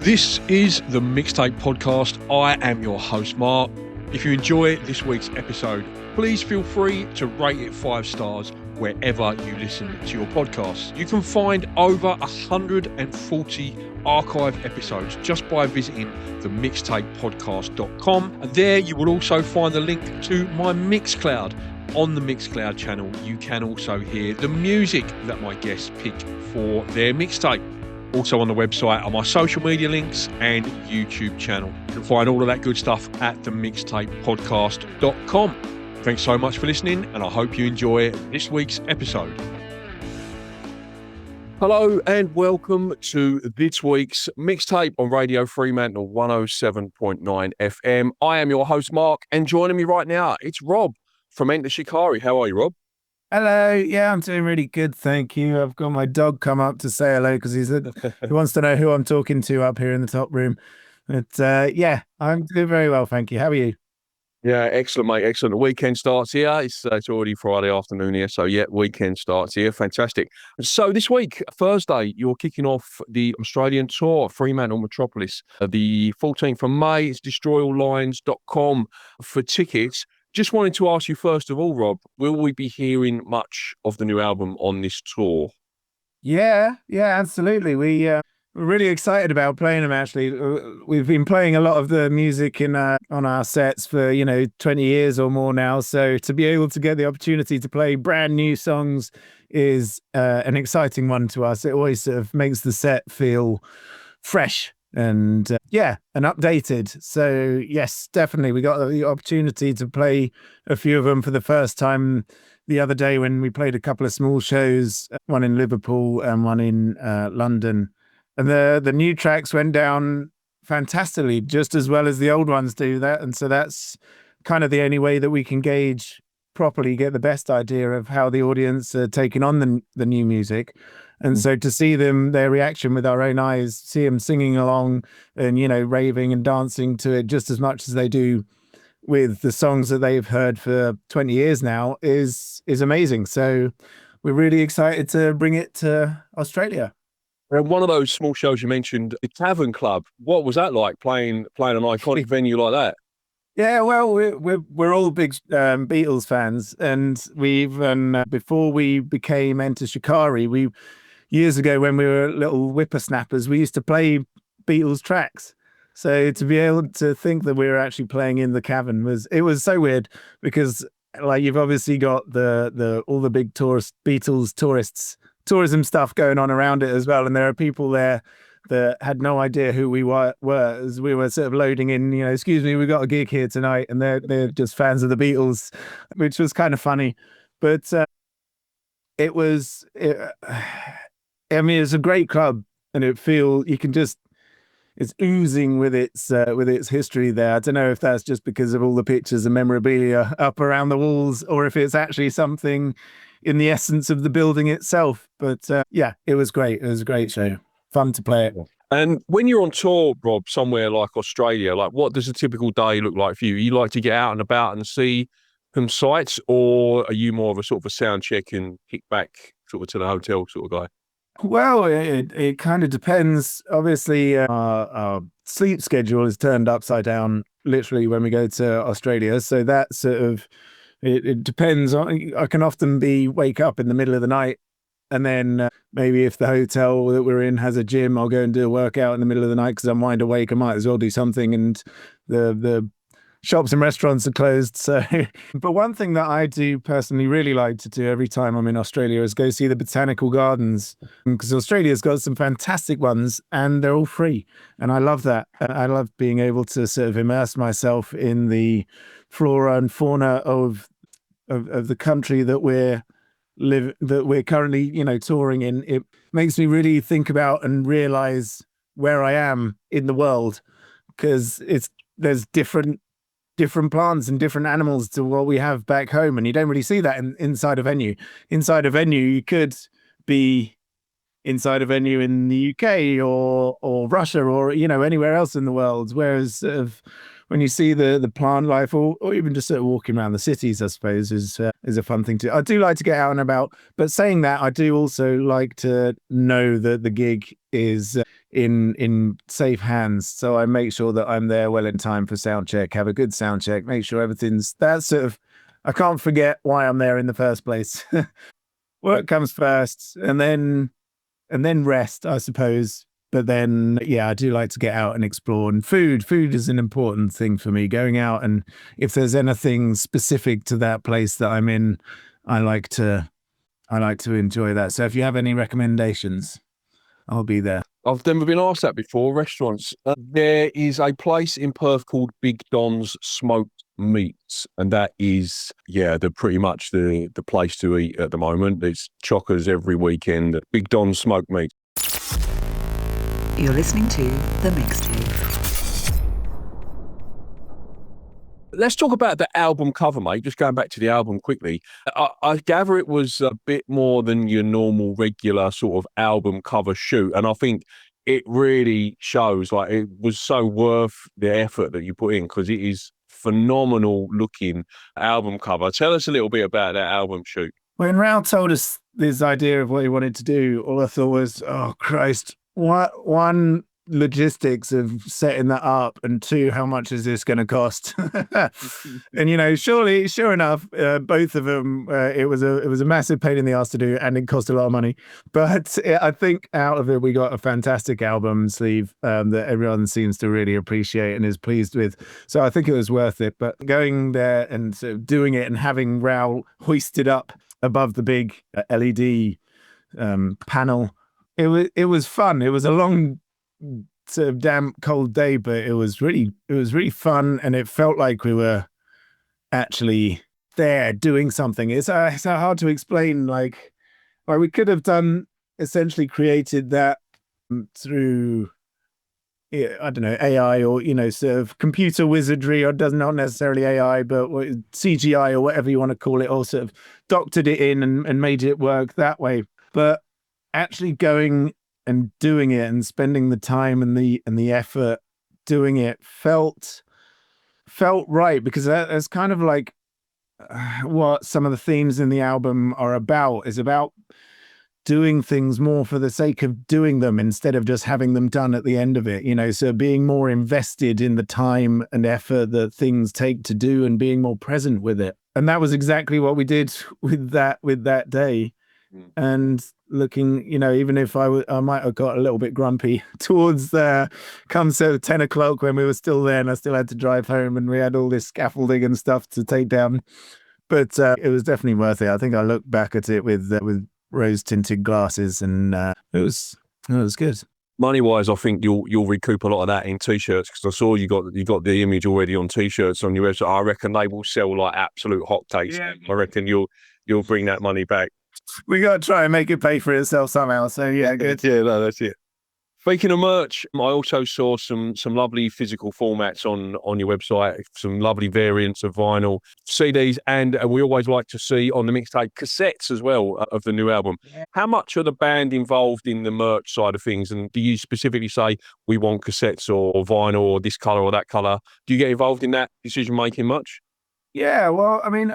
This is the Mixtape podcast. I am your host, Mark. If you enjoy this week's episode, please feel free to rate it 5 stars wherever you listen to your podcasts. You can find over 140 archive episodes just by visiting themixtapepodcast.com. And there you will also find the link to my Mixcloud. On the Mixcloud channel, you can also hear the music that my guests pick for their mixtape. Also on the website are my social media links and YouTube channel. You can find all of that good stuff at themixtapepodcast.com. Thanks so much for listening, and I hope you enjoy this week's episode. Hello and welcome to this week's Mixtape on Radio Fremantle 107.9 FM. I am your host, Mark, and joining me right now, it's Rob from Enter Shikari. How are you, Rob? Hello. Yeah, I'm doing really good, thank you. I've got my dog come up to say hello because he wants to know who I'm talking to up here in the top room. But yeah, I'm doing very well, thank you. How are you? Yeah, excellent, mate. Excellent. The weekend starts here. It's already Friday afternoon here. So, yeah, weekend starts here. Fantastic. So, this week, Thursday, you're kicking off the Australian tour, Fremantle Metropolis. The 14th of May. It's destroyallines.com for tickets. Just wanted to ask you, first of all, Rob, will we be hearing much of the new album on this tour? Yeah, absolutely. We're really excited about playing them, actually. We've been playing a lot of the music on our sets for, 20 years or more now. So to be able to get the opportunity to play brand new songs is an exciting one to us. It always sort of makes the set feel fresh and and updated. So yes, definitely we got the opportunity to play a few of them for the first time the other day when we played a couple of small shows, one in Liverpool and one in London, and the new tracks went down fantastically, just as well as the old ones do that. And so that's kind of the only way that we can gauge properly, get the best idea of how the audience are taking on the new music. And so to see their reaction with our own eyes, see them singing along and, raving and dancing to it just as much as they do with the songs that they've heard for 20 years now is amazing. So we're really excited to bring it to Australia. And one of those small shows you mentioned, the Cavern Club. What was that like, playing an iconic venue like that? Yeah, well, we're all big Beatles fans, and we've before we became Enter Shikari, years ago when we were little whippersnappers, we used to play Beatles tracks. So to be able to think that we were actually playing in the Cavern was so weird, because like you've obviously got all the big Beatles tourism stuff going on around it as well, and there are people there that had no idea who we were as we were sort of loading in, excuse me, we got a gig here tonight, and they're just fans of the Beatles, which was kind of funny. But it was a great club, and it's oozing with its history there. I don't know if that's just because of all the pictures and memorabilia up around the walls, or if it's actually something in the essence of the building itself. But it was great. It was a great show. Fun to play it. And when you're on tour, Rob, somewhere like Australia, like what does a typical day look like for you? You like to get out and about and see some sights, or are you more of a sort of a sound check and kick back sort of to the hotel sort of guy? Well, it kind of depends. Obviously, our sleep schedule is turned upside down literally when we go to Australia. So that sort of, it depends. I can often wake up in the middle of the night, and then maybe if the hotel that we're in has a gym, I'll go and do a workout in the middle of the night because I'm wide awake. I might as well do something, and the shops and restaurants are closed. So, but one thing that I do personally really like to do every time I'm in Australia is go see the botanical gardens, because Australia's got some fantastic ones and they're all free. And I love that. I love being able to sort of immerse myself in the flora and fauna of the country that we're currently, touring in. It makes me really think about and realize where I am in the world, because there's different plants and different animals to what we have back home, and you don't really see that inside a venue. Inside a venue, you could be inside a venue in the UK or Russia or anywhere else in the world, whereas when you see the plant life, or even just sort of walking around the cities, I suppose is a fun thing to. I do like to get out and about, but saying that, I do also like to know that the gig is in safe hands. So I make sure that I'm there well in time for sound check, have a good sound check, make sure everything's that sort of. I can't forget why I'm there in the first place. Work comes first, and then rest, I suppose. But then, yeah, I do like to get out and explore. And food is an important thing for me. Going out, and if there's anything specific to that place that I'm in, I like to enjoy that. So if you have any recommendations, I'll be there. I've never been asked that before. Restaurants. There is a place in Perth called Big Don's Smoked Meats, and that is, pretty much the place to eat at the moment. It's chockers every weekend. Big Don's Smoked Meats. You're listening to The Mixtape. Let's talk about the album cover, mate. Just going back to the album quickly. I gather it was a bit more than your normal, regular sort of album cover shoot. And I think it really shows, like, it was so worth the effort that you put in, because it is phenomenal looking album cover. Tell us a little bit about that album shoot. When Raoul told us this idea of what he wanted to do, all I thought was, oh, Christ, one, logistics of setting that up, and two, how much is this going to cost? And sure enough, both of them, it was a massive pain in the ass to do, and it cost a lot of money. But I think out of it, we got a fantastic album sleeve that everyone seems to really appreciate and is pleased with. So I think it was worth it. But going there and sort of doing it and having Raoul hoisted up above the big LED panel, it was fun. It was a long, sort of damp, cold day, but it was really fun, and it felt like we were actually there doing something. It's hard to explain. Like we could have essentially created that through, I don't know, AI or sort of computer wizardry, or does not necessarily AI, but CGI or whatever you want to call it, or sort of doctored it in and made it work that way. But actually going and doing it and spending the time and the effort doing it felt right, because that's kind of like what some of the themes in the album are about. Is about doing things more for the sake of doing them, instead of just having them done at the end of it, so being more invested in the time and effort that things take to do, and being more present with it. And that was exactly what we did with that day. And looking, even if I might have got a little bit grumpy towards come 10 o'clock when we were still there, and I still had to drive home, and we had all this scaffolding and stuff to take down. But it was definitely worth it. I think I look back at it with rose tinted glasses, and it was good. Money wise, I think you'll recoup a lot of that in t-shirts, because I saw you got the image already on t-shirts on your website. I reckon they will sell like absolute hotcakes. Yeah. I reckon you'll bring that money back. We got to try and make it pay for itself somehow. So yeah, good. Yeah, no, that's it. Speaking of merch, I also saw some lovely physical formats on your website, some lovely variants of vinyl, CDs, and we always like to see on the mixtape cassettes as well of the new album. Yeah. How much are the band involved in the merch side of things? And do you specifically say, we want cassettes or vinyl or this colour or that colour? Do you get involved in that decision making much? Yeah, well, I mean,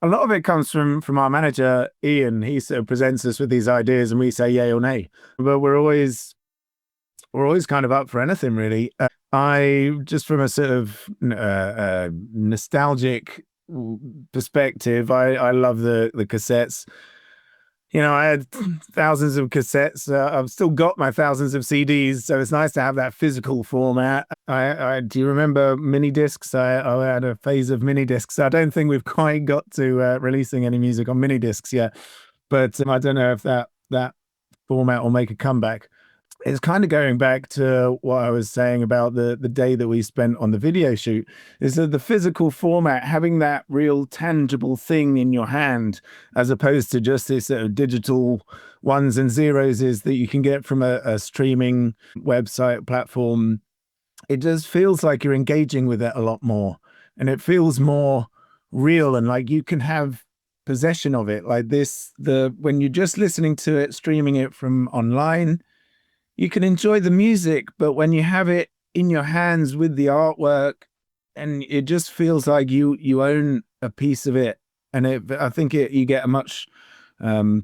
a lot of it comes from our manager, Ian. He sort of presents us with these ideas and we say yay or nay. But we're always kind of up for anything, really. I, just from a sort of nostalgic perspective, I love the cassettes. I had thousands of cassettes. I've still got my thousands of CDs, so it's nice to have that physical format. Do you remember mini discs? I had a phase of mini discs. I don't think we've quite got to releasing any music on mini discs yet, but I don't know if that format will make a comeback. It's kind of going back to what I was saying about the day that we spent on the video shoot, is that the physical format, having that real tangible thing in your hand, as opposed to just this sort of digital ones and zeros is that you can get from a streaming website platform. It just feels like you're engaging with it a lot more, and it feels more real, and like you can have possession of it. Like when you're just listening to it, streaming it from online, you can enjoy the music, but when you have it in your hands with the artwork, and it just feels like you own a piece of it, and I think you get a much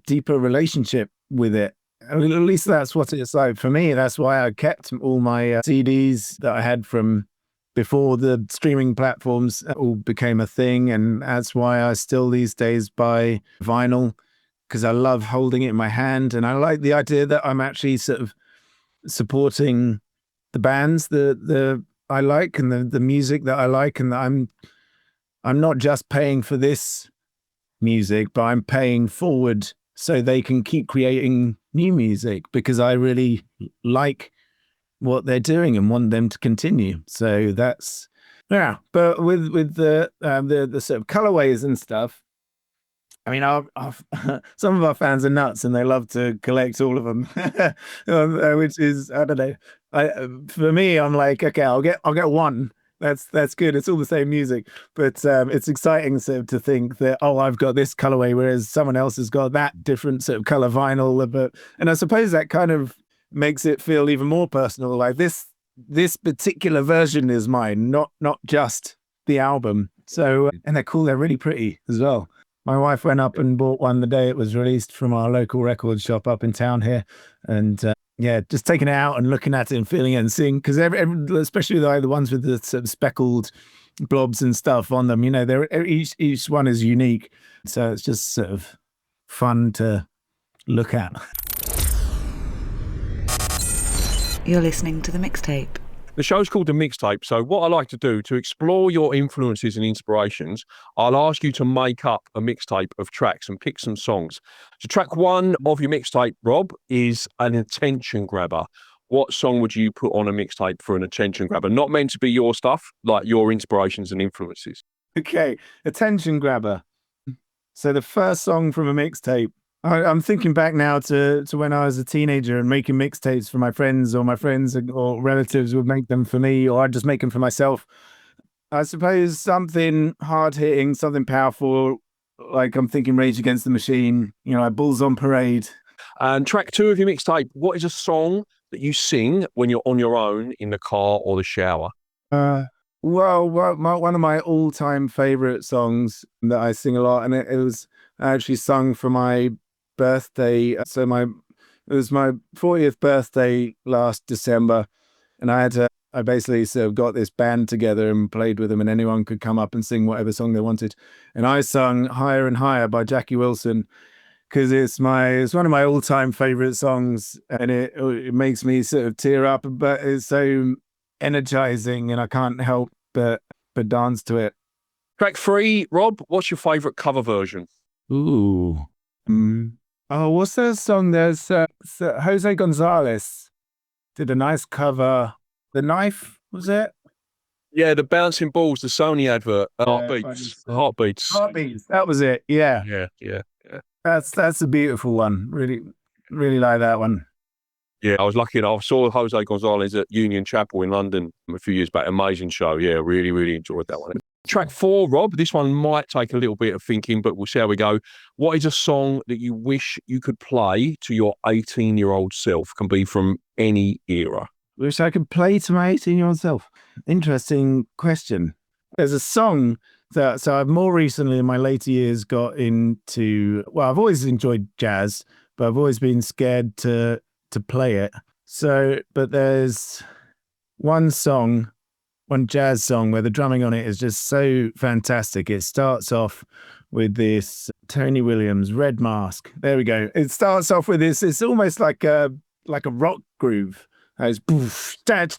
deeper relationship with it. at least that's what it's like for me. That's why I kept all my CDs that I had from before the streaming platforms all became a thing. And that's why I still these days buy vinyl, because I love holding it in my hand. And I like the idea that I'm actually sort of supporting the bands that I like and the music that I like, and that I'm not just paying for this music, but I'm paying forward so they can keep creating new music, because I really like what they're doing and want them to continue. So that's, yeah. But with the sort of colorways and stuff, I mean, some of our fans are nuts and they love to collect all of them, which is, I don't know. For me, I'm like, okay, I'll get one. That's good. It's all the same music, but it's exciting sort of to think that, oh, I've got this colorway, whereas someone else has got that different sort of color vinyl. But and I suppose that kind of makes it feel even more personal. Like this particular version is mine, not just the album. So and they're cool. They're really pretty as well. My wife went up and bought one the day it was released from our local record shop up in town here, and yeah, just taking it out and looking at it and feeling it and seeing, because especially the ones with the sort of speckled blobs and stuff on them, you know, they're each one is unique, so it's just sort of fun to look at. You're listening to The Mixtape. The show's called The Mixtape, so what I like to do to explore your influences and inspirations, I'll ask you to make up a mixtape of tracks and pick some songs. So track one of your mixtape, Rob, is an attention grabber. What song would you put on a mixtape for an attention grabber? Not meant to be your stuff, like your inspirations and influences. Okay, attention grabber. So the first song from a mixtape, I'm thinking back now to when I was a teenager and making mixtapes for my friends, or my friends or relatives would make them for me, or I'd just make them for myself. I suppose something hard-hitting, something powerful, like I'm thinking Rage Against the Machine, you know, like Bulls on Parade. And track two of your mixtape, what is a song that you sing when you're on your own in the car or the shower? Well, one of my all-time favorite songs that I sing a lot, and it was actually sung for my birthday. So it was my 40th birthday last December, and I basically sort of got this band together and played with them, and anyone could come up and sing whatever song they wanted. And I sung Higher and Higher by Jackie Wilson, because it's one of my all-time favorite songs, and it makes me sort of tear up, but it's so energizing and I can't help but dance to it. Track three, Rob, what's your favorite cover version? Ooh. Oh, what's that song? There's Jose Gonzalez did a nice cover. The Knife, was it? Yeah, the Bouncing Balls, the Sony advert. Heartbeats. Heartbeats. That was it. Yeah. Yeah. That's a beautiful one. Really, really like that one. Yeah, I was lucky enough. I saw Jose Gonzalez at Union Chapel in London a few years back. Amazing show. Yeah, really, really enjoyed that one. Track four, Rob. This one might take a little bit of thinking, but we'll see how we go. What is a song that you wish you could play to your 18-year-old self? Can be from any era. Wish I could play to my 18-year-old self. Interesting question. There's a song so I've more recently in my later years got into, well, I've always enjoyed jazz, but I've always been scared to play it. So, but there's one jazz song where the drumming on it is just so fantastic. It starts off with this Tony Williams, Red Mask. There we go. It starts off with this, it's almost like a rock groove. It's boof, but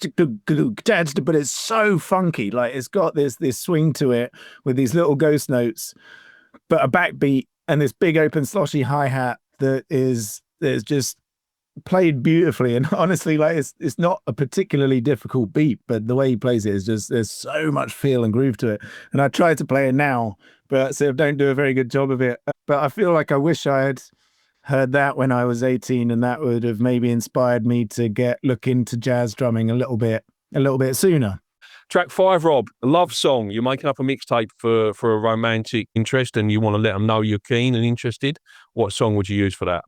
it's so funky. Like it's got this swing to it with these little ghost notes, but a backbeat and this big open sloshy hi-hat that is just played beautifully. And honestly, like it's not a particularly difficult beat, but the way he plays it is just, there's so much feel and groove to it. And I try to play it now, but so I don't do a very good job of it. But I feel like I wish I had heard that when I was 18, and that would have maybe inspired me to look into jazz drumming a little bit sooner. Track five, Rob, a love song. You're making up a mixtape for a romantic interest and you want to let them know you're keen and interested. What song would you use for that?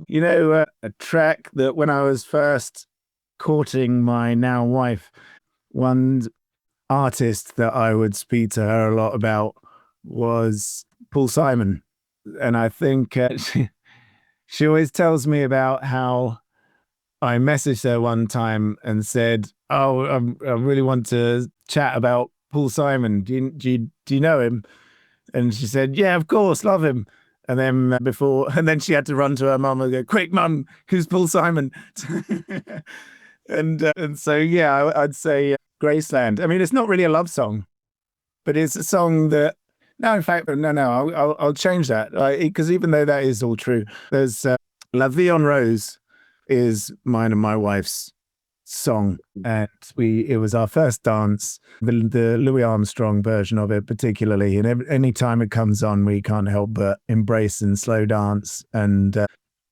You know, a track that when I was first courting my now wife, one artist that I would speak to her a lot about was Paul Simon. And I think she always tells me about how I messaged her one time and said, "Oh, I really want to chat about Paul Simon. Do you know him?" And she said, "Yeah, of course, love him." And then she had to run to her mum and go, "Quick, mum, who's Paul Simon?" and so yeah, I'd say Graceland. I mean, it's not really a love song, but it's a song that. No, in fact, no. I'll change that because even though that is all true, there's La Vie en Rose is mine and my wife's song, and it was our first dance, the Louis Armstrong version of it particularly, and any time it comes on, we can't help but embrace and slow dance, and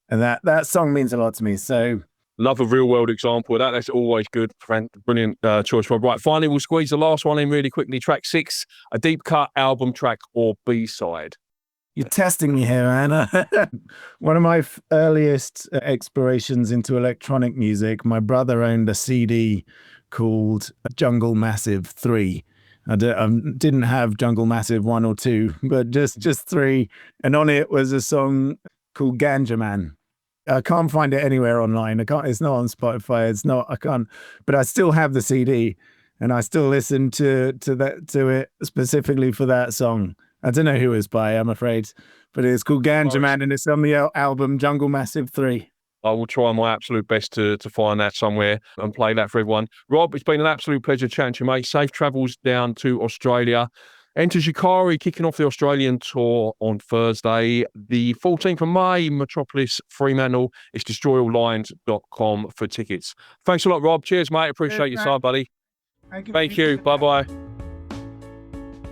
that song means a lot to me. So. Love a real world example of that. That's always good. Brilliant choice, Rob. Right, finally, we'll squeeze the last one in really quickly. Track 6, a deep cut album track or B-side. You're testing me here, Anna. One of my earliest explorations into electronic music, my brother owned a CD called Jungle Massive 3. I didn't have Jungle Massive 1 or 2, but just 3. And on it was a song called Ganja Man. I can't find it anywhere online. It's not on Spotify. I can't, but I still have the CD and I still listen to it specifically for that song. I don't know who it's by, I'm afraid, but it's called Ganja Man and it's on the album Jungle Massive 3. I will try my absolute best to find that somewhere and play that for everyone. Rob, it's been an absolute pleasure chatting to you, mate. Safe travels down to Australia. Enter Shikari kicking off the Australian tour on Thursday, the 14th of May, Metropolis, Fremantle. It's destroyallines.com for tickets. Thanks a lot, Rob. Cheers, mate. Appreciate your time, buddy. Thank you. Bye-bye.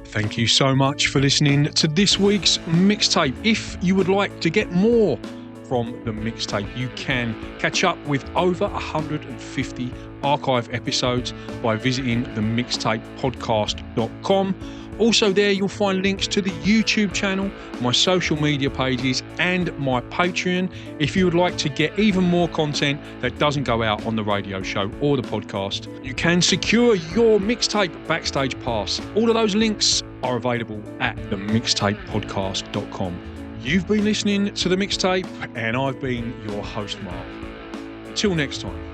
Thank you so much for listening to this week's mixtape. If you would like to get more from the mixtape, you can catch up with over 150 archive episodes by visiting themixtapepodcast.com. Also there you'll find links to the YouTube channel, my social media pages and my Patreon if you would like to get even more content that doesn't go out on the radio show or the podcast. You can secure your mixtape backstage pass. All of those links are available at themixtapepodcast.com. You've been listening to The Mixtape and I've been your host, Mark. Until next time.